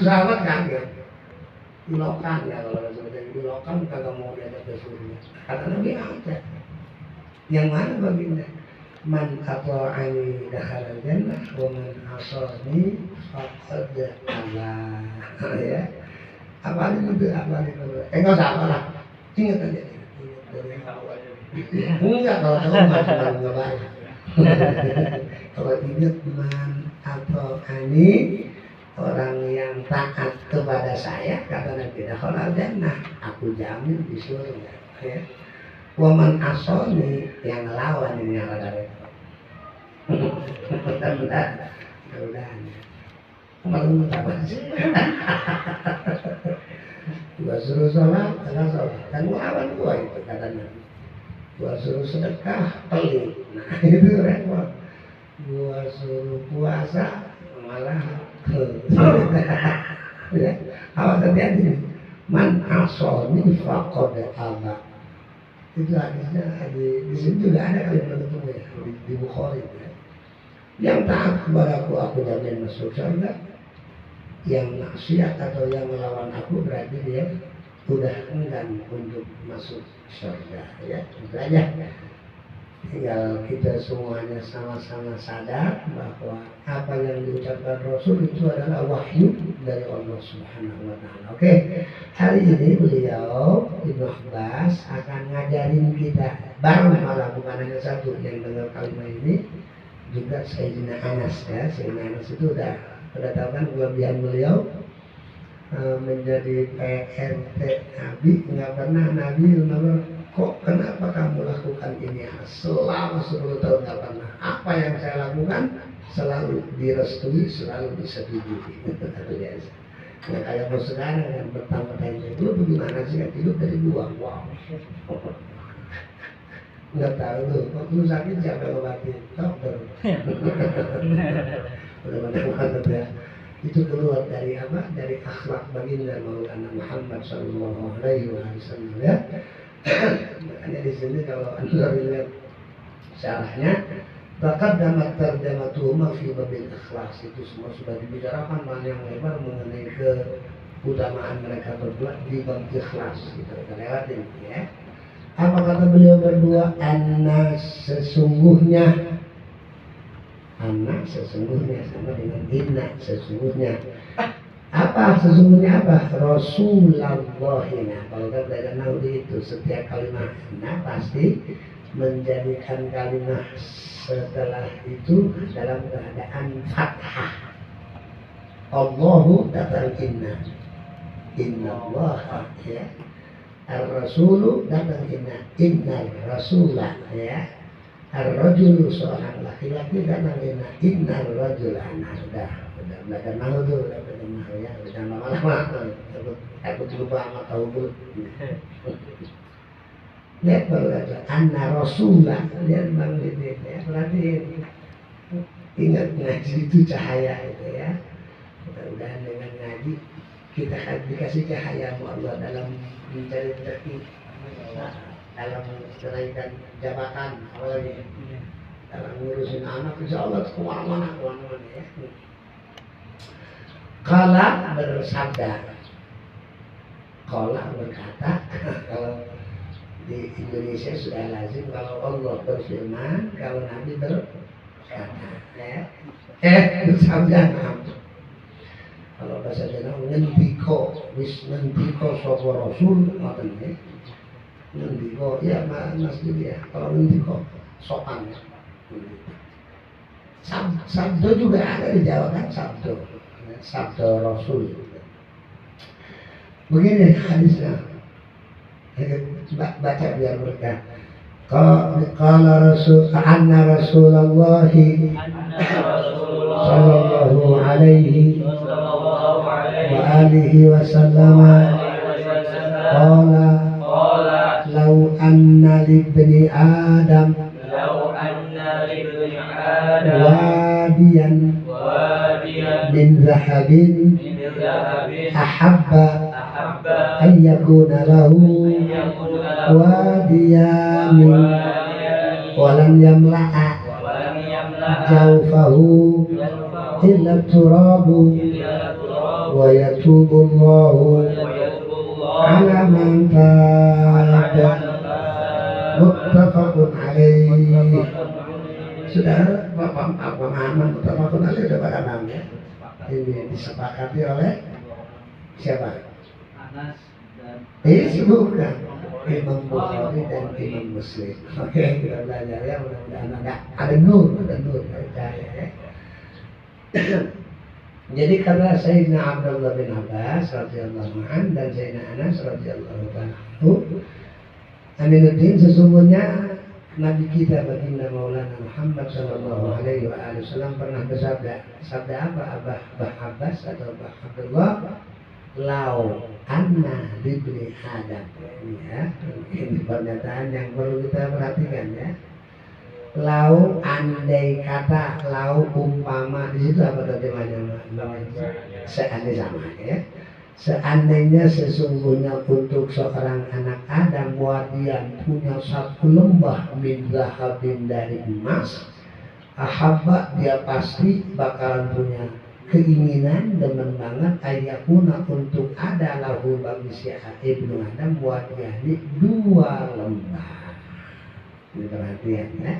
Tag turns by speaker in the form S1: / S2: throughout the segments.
S1: Sahabat kaget. Ilokan ya kalau seperti ilokan kagak mau diajak ke surga. Kata Nabi ada. Yang mana baginda? Man ata'ani dakhala jannah wa man asani faqad aba. Ya. Apalagi itu apalagi itu. Enggak usah apalah. Ingat aja. Enggak kalau tahu enggak banyak. Kalau ingat man ata'ani orang yang taat kepada saya kata Nabi dakhala jannah, aku jamin di surga ya. Waman asoni yang ngelawan ini yang ada itu. Mudah-mudahan. Malu apa sih? Gua suruh sholat, karena sholat. Dan ngelawan gua itu katanya. Gua suruh sedekah, pelit. Nah itu repot. Gua suruh puasa, malah ya, awas hati-hati. Man asoni faqad aba. Itu hadisnya di sini juga ada kalimat itu ya di Bukhari ya. Yang taat kepadaku aku jamin masuk surga. Yang maksiat atau yang melawan aku berarti dia sudah enggan untuk masuk surga ya. Itu aja. Tinggal kita semuanya sama-sama sadar bahwa apa yang diucapkan Rasul itu adalah wahyu dari Allah Subhanahu wa Ta'ala. Oke, hari ini beliau Ibnu Abbas akan ngajarin kita bareng, malah bukan hanya satu yang dengar kalimat ini, juga Sayyidina Anas ya. Sayyidina Anas itu udah tahu kan kelebihan beliau menjadi PRT Nabi, nggak pernah Nabi kok kenapa kamu lakukan ini selama 10 tahun nggak pernah. Apa yang saya lakukan selalu direstui, selalu disetujui. Itu biasa. Nah, kayak bos sekarang yang bertambah-tambah itu bagaimana sih kan hidup dari dua. Wow. Nggak tahu tuh, kok lu sakit siapa yang obatin? Dokter. Udah ya. Itu keluar dari apa? Dari akhlak baginda Maulana Muhammad sallallahu alaihi wasallam ya. Makanya di sini kalau Anda lihat syarahnya, bahkan damat terjamatuhuma fi babil ikhlas, itu semua sudah dibicarakan panjang lebar mengenai keutamaan mereka berdua di bab ikhlas. Kita lewatin ya. Apa kata beliau berdua? Anna sesungguhnya sama dengan inna sesungguhnya. Apa sesungguhnya apa? Rasulullah. Kalau kita belajar naudi itu setiap kalimat inna pasti menjadikan kalimat setelah itu dalam keadaan fathah. Allahu datang inna Allah ya. Ar-Rasulu datang inna Rasulah ya. Ar-Rajulu seorang laki-laki datang inna Rajulah. Nah udah belajar nahu tuh, udah belajar nahu ya, udah lama-lama takut lupa sama tahu dulu. Lihat baru aja anna Rasulah, lihat bang ini ya, perhatiin. Ingat ngaji itu cahaya itu ya. Mudah-mudahan dengan ngaji kita dikasih cahaya Allah dalam mencari rezeki, dalam menaikkan jabatan, apalagi dalam ngurusin anak, insya Allah kemana-mana ya. Qala bersabda, qala berkata. Kalau di Indonesia sudah lazim kalau Allah berfirman, kalau Nabi berkata ya. Bersabda. Kalau bahasa Jawa ngendiko, wis ngendiko sapa Rasul ngoten ya. Ngendiko ya Mas dia. Kalau ngendiko sopan ya. Sabdo juga ada di Jawa kan, sabdo Rasul. Begini hadisnya, baca biar berkah. Qala anna Rasulullah sallallahu alaihi wa alihi wasallam qala law anna libni Adam wadiyan min zahabin ahabba an yakuna lahu wadiyan walam yamla'a jawfahu illa turabu wa yatubullahu ala man taaba. Muttafaqun alaih. Sudah pemahaman muttafaqun alaih sudah pada paham ya. Ini disepakati oleh siapa?
S2: Anas dan
S1: Bukan Imam Bukhari dan Imam Muslim. Oke, kita belajar ya, mudah-mudahan ada nur cahaya ya. Jadi kata Sayyidina Abdullah bin Abbas radhiyallahu anhu dan Sayyidina Anas radhiyallahu anhu, Aminuddin, sesungguhnya Nabi kita baginda Maulana Muhammad sallallahu alaihi wasallam pernah bersabda, sabda apa Abah Abbas atau Abah Abdullah? Lau anna libni Adam. Ini ya, ini pernyataan yang perlu kita perhatikan ya. Lau, andai kata, lau umpama, di situ apa terjemahnya? Seandainya sama ya. Seandainya sesungguhnya untuk seorang anak Adam wadian punya satu lembah min zahabin dari emas, ahabba dia pasti bakalan punya keinginan demen banget ayakuna untuk ada lahu bagi si ibnu Adam wadiani dua lembah. Ini perhatian ya.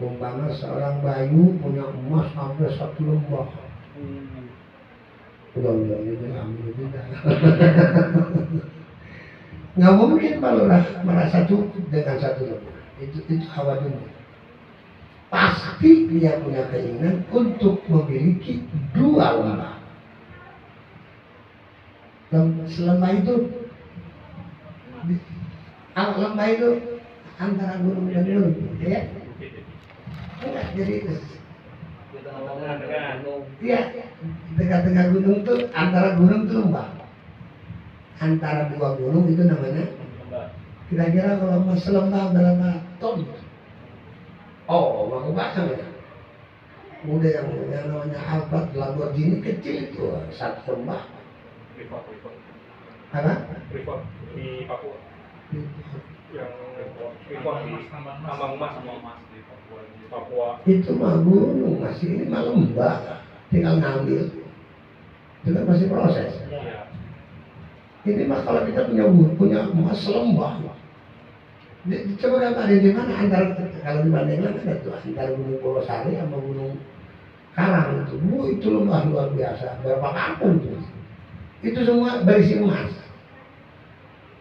S1: Umpama seorang bayu punya emas sampai satu lembah. Udah ini alhamdulillah. Nggak mungkin kalau merasa cukup dengan satu lembah. Itu hawa dunia. Pasti dia punya keinginan untuk memiliki dua lembah. Selembah itu, lembah itu antara gunung dan gunung, ya? Enggak, jadi iya, tengah-tengah gunung tuh, antara gunung tuh lembah. Antara dua gunung itu namanya. Kira-kira kalau mas selembah berapa ton? Oh, bang banyak ya. Udah yang namanya Alphard Lamborghini kecil itu satu lembah. Apa?
S3: Di Papua. Yang tambang emas di Papua.
S1: Itu mah gunung, masih ini mah lembah, tinggal ngambil. Itu kan masih proses.
S3: Ya.
S1: Ini mah kalau kita punya emas selembah. Coba kan ada di mana antara, kalau dibandingkan ada tuh antara Gunung Polosari sama Gunung Karang itu lembah luar biasa, berapa kampung tuh. Itu semua berisi emas.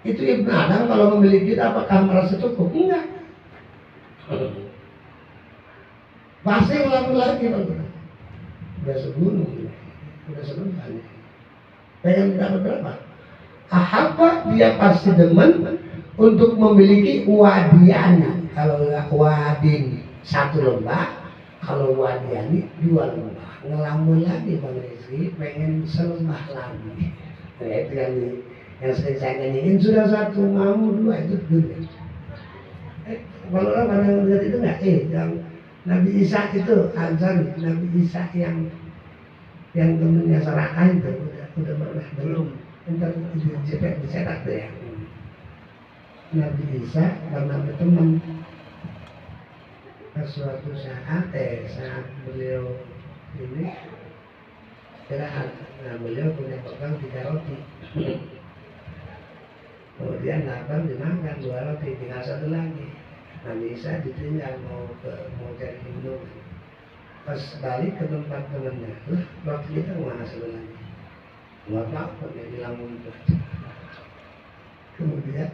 S1: Itu Ibnu Adam kalau memiliki apakah merasa cukup? Enggak. Pasti ulang lagi bang. Udah segunung, udah selembah. Pengen dapat berapa? Ahabba dia pasti demen untuk memiliki wadian. Kalau wadin satu lembah, kalau wadiani dua lembah. Ngelamun lagi Bang Rizky, pengen selembah lagi. Nah, itu yang sering saya nyanyiin, sudah satu mau dua itu dunia. Kalau orang pada ngeliat itu nggak? Yang Nabi Isa itu Azan, Nabi Isa yang temennya Serakah itu udah pernah belum? Entar dicetak tuh ya. Nabi Isa pernah berteman suatu saat beliau ini istirahat. Nah, beliau punya bekal 3 roti. Kemudian lapar dimakan 2 roti, tinggal 1 lagi. Nabi Isa ditinggal mau cari minum. Pas balik ke tempat temannya, roti kita kemana 1 lagi? Nggak apa-apa, dia bilang untuk. Kemudian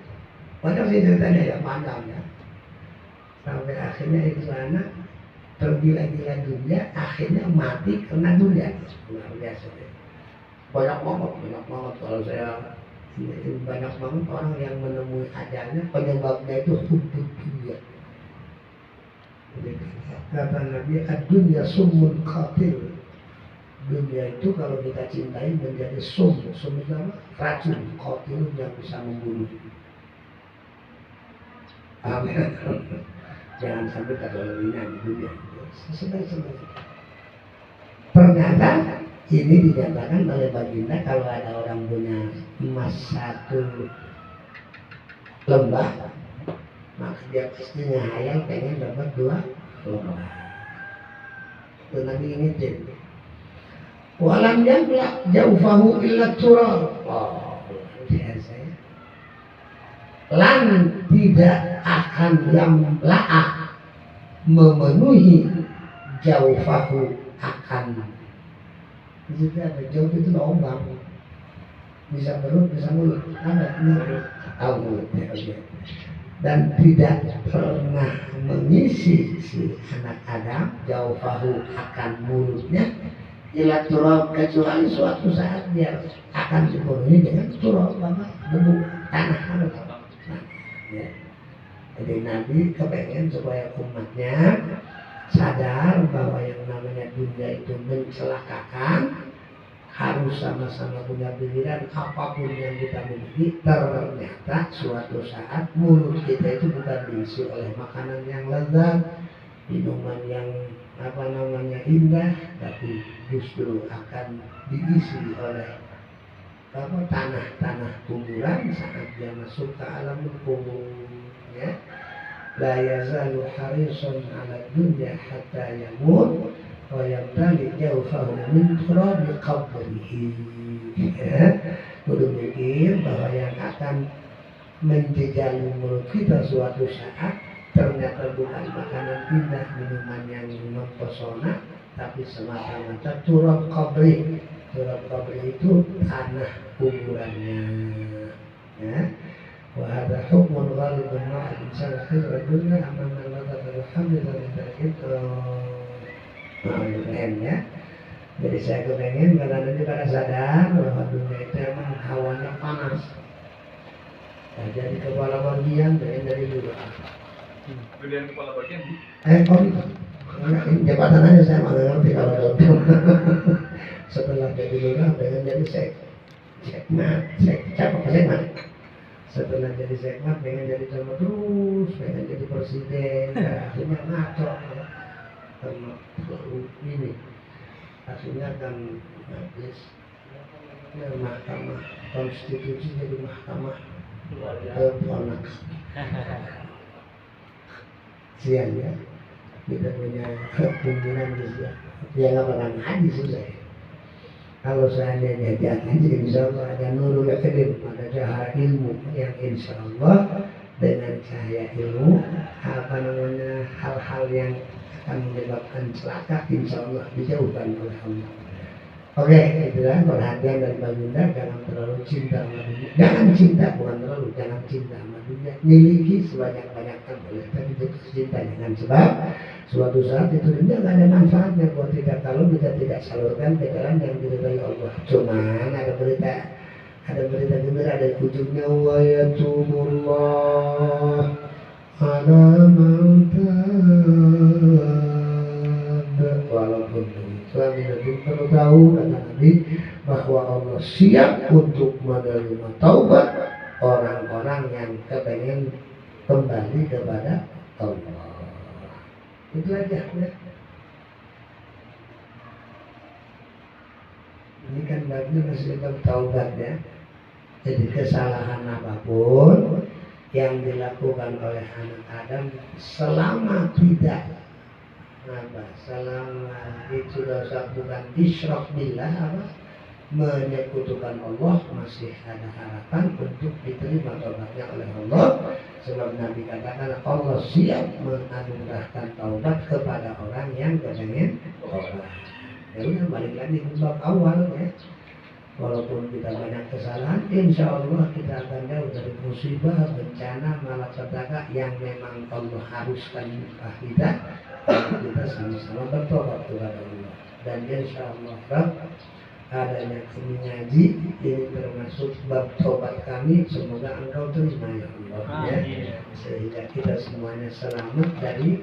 S1: padahal sih ceritanya ya padam ya. Sampai akhirnya itu anak tergila-gila dunia, akhirnya mati karena dunia. Luar biasa ya. Banyak banget kalau saya banyak banget orang yang menemui ajalnya, penyebabnya itu hubbud dunia. Kata Nabi, ad-dunya summun qatil. Dunia itu kalau kita cintai menjadi sum itu apa? Racun, qatil yang bisa membunuh. Amin. Jangan sampai terlalunya di dunia. Sebenarnya. Ternyata ini dinyatakan oleh baginda kalau ada orang punya emas 1 lembah, maka dia pastinya hayal pengen dapat 2 lembah. Itu Nabi ini Walam yamla jaufahu illa turab. Oh, biasa ya. Lan tidak akan yamla'a memenuhi jaufahu akan. Jadi apa? Jauf itu lubang. Bisa perut, bisa mulut. Ada mulut. Mulut ya, oke. Dan tidak pernah mengisi si anak Adam jaufahu akan mulutnya ila turab, kecuali suatu saat dia akan dipenuhi dengan turab, debu tanah. Nah, ya. Jadi Nabi kepengen supaya umatnya sadar bahwa yang namanya dunia itu mencelakakan, harus sama-sama punya pikiran. Apapun yang kita miliki, ternyata suatu saat mulut kita itu bukan diisi oleh makanan yang lezat, minuman yang indah, tapi justru akan diisi oleh tanah-tanah kuburan saat dia masuk ke alam kubur. Ya. La yazalu harisun ala dunya hatta yamut wa yamtali jawfahu min turabi qabrihi. Kudu mikir bahwa yang akan menjejali mulut kita suatu saat ternyata bukan makanan indah, minuman yang mempesona, tapi semata-mata turab qabri. Turab qabri itu tanah kuburannya. Ya. وهذا حكم غالب مع الإنسان خير الدنيا أمام الوضع الحمد لله itu ya. Jadi saya kepengen kalau nanti pada sadar bahwa dunia itu emang hawanya panas. Nah, jadi kepala bagian dari dulu.
S3: Gedean kepala bagian?
S1: Jabatan aja saya nggak ngerti kalau dalam. Setelah jadi lurah pengen jadi sekmat, sekmat. Setelah jadi sekmat pengen jadi camat terus, pengen jadi presiden, akhirnya ngaco karena ini akhirnya kan habis mahkamah konstitusi jadi mahkamah keponakan. Sian ya, kita punya pimpinan bisa ya nggak pernah ngaji susah ya. Kalau seandainya jadi insya Allah ada nurul akadem, ada cahaya ilmu yang insya Allah dengan cahaya ilmu hal-hal yang akan menyebabkan celaka insya Allah dijauhkan oleh Allah. Oke, itulah perhatian dari Baginda, jangan terlalu cinta sama dunia. Jangan cinta, bukan terlalu, jangan cinta sama dunia. Miliki sebanyak-banyaknya boleh, tapi jatuh cinta jangan, sebab suatu saat itu dunia nggak ada manfaatnya buat kita kalau kita tidak salurkan ke jalan yang diridhai Allah. Cuman ada berita gembira dari ujungnya, wa yatubullah ala man tab. Walaupun suami Nabi perlu tahu, kata Nabi, bahwa Allah siap untuk menerima taubat orang-orang yang kepengen kembali kepada Allah. Itu aja ya. Ini kan babnya masih tentang taubat ya. Jadi kesalahan apapun yang dilakukan oleh anak Adam selama itu dosa bukan isyrak billah, menyekutukan Allah, masih ada harapan untuk diterima taubatnya oleh Allah. Sebab Nabi katakan Allah siap menganugerahkan taubat kepada orang yang kepengen taubat. Ya udah, balik lagi ke bab awal ya. Walaupun kita banyak kesalahan, insya Allah kita akan jauh dari musibah, bencana, malapetaka yang memang Allah haruskan kita. Kita sama-sama bertobat kepada Allah. Dan insya Allah adanya kami ngaji ini termasuk bab tobat kami, semoga engkau terima ya Allah ya. Sehingga kita semuanya selamat dari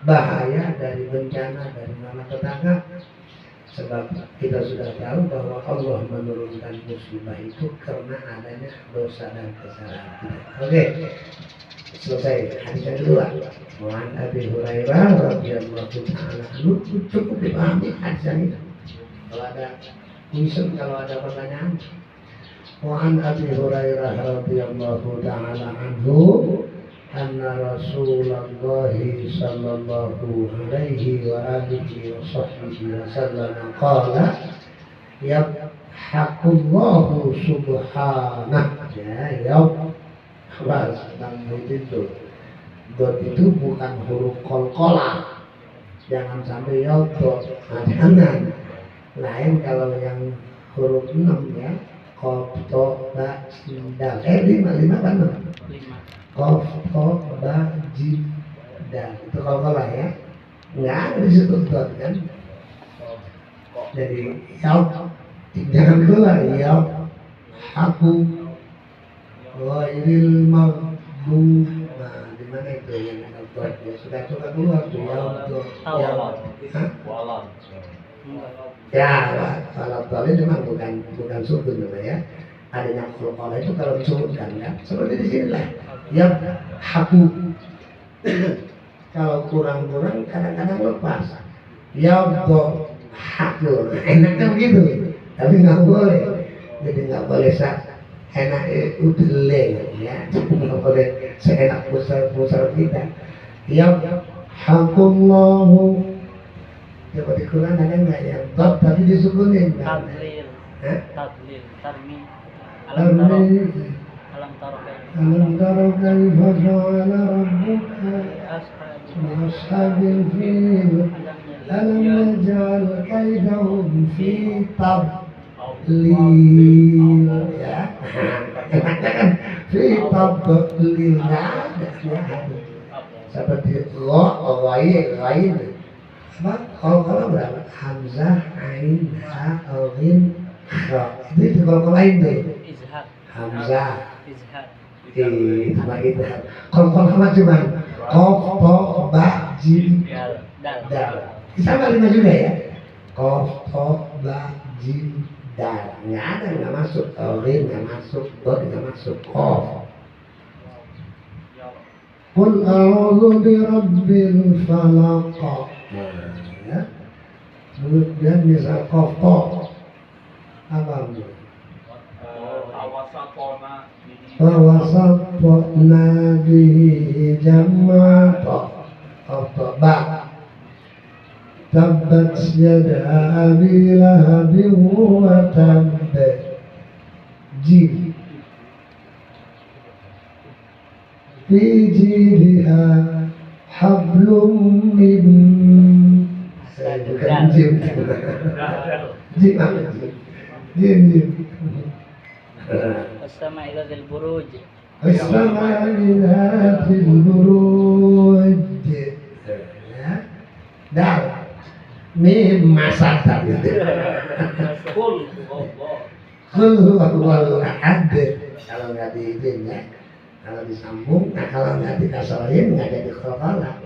S1: bahaya, dari bencana, dari malapetaka. Sebab kita sudah tahu bahwa Allah menurunkan musibah itu karena adanya dosa dan kesalahan kita. Oke, selesai hadis yang kedua. Wan Abi Hurairah radhiyallahu taala anhu, cukup dipahami hadis ini. Kalau ada kuisen, kalau ada pertanyaan. Wan Abi Hurairah radhiyallahu taala anhu, anna Rasulullah sallallahu alaihi wa alihi wa sahbihi wa sallam qala yabhaqullahu subhanahu Awas, itu dot itu bukan huruf kolkolah, jangan sampai yodot, jangan. Lain kalau yang huruf 6 ya, kof, to, ba, jim, dal. 5 kan 6? 5. Kof, to, ba, jim, dal. Itu kolkolah ya. Nggak ada di situ dot kan. Jadi yod, jangan keluar yod, aku ghairil maghdub. Nah, di mana itu yang ada dot ya? Sudah keluar tuh yod, yod. Ya, kalau tolnya memang bukan sukun ya. Adanya kolkolah itu kalau disebutkan ya, seperti di sini lah. Ya, haku. Kalau kurang-kurang kadang-kadang lepas. Ya, haku. Enaknya begitu, tapi nggak boleh. Jadi nggak boleh enak udele ya. Nggak boleh seenak pusar kita. Ya, hakullahu. Coba di Quran ada nggak yang dot tapi disukunin?
S2: Tadlil, tadlil, tarmi.
S1: Alam taro kaifa fa'ala rabbuka bi ashabil fil alam yaj'al kaidahum fi tadlil ya. Kan fi tadlil seperti ghaib. Kalau berapa? Hamzah, Ain, Ha, Ghin, Ra. Itu kalau lain tuh. Hamzah. Itu mah itu. Kalau cuma Qaf, Ta, Ba, Jim, Dal. Sama 5 juga ya. Qaf, Ta, Ba, Jim, Dal. Nggak ada, nggak masuk. Ghin nggak masuk, Dot nggak masuk. Qaf. Qul a'udzu birabbil falaq. Ya. Kemudian bisa koko apa itu? Awasatona bihi jamata ba tabbat yada abi lahabin wa tabb jim fi jidha hablum min bukan jim apa jim
S2: As-sama'i dzatil buruj.
S1: As-sama'i dzatil buruj. Dal mim masak tadi. Qul huwallahu ahad. Kalau nggak diizin ya, kalau disambung, kalau nggak dikasarin nggak jadi qalqalah.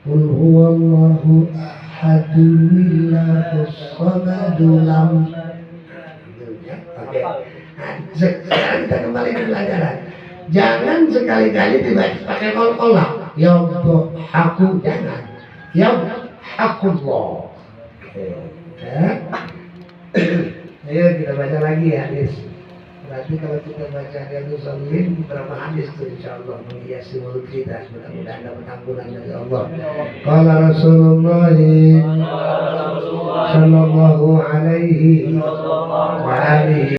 S1: Qul huwallahu ahadulillahus samadu lam. Oke. Sekarang kita kembali ke pelajaran. Jangan sekali-kali dibaca pakai qalqalah. Ya aku jangan. Ya hakullah. Ayo kita baca lagi ya hadis. Berarti kalau kita baca Riyadhus Shalihin berapa hadis tuh insyaallah menghiasi mulut kita. Mudah-mudahan dapat ampunan dari Allah. Qala Rasulullah sallallahu alaihi wa alihi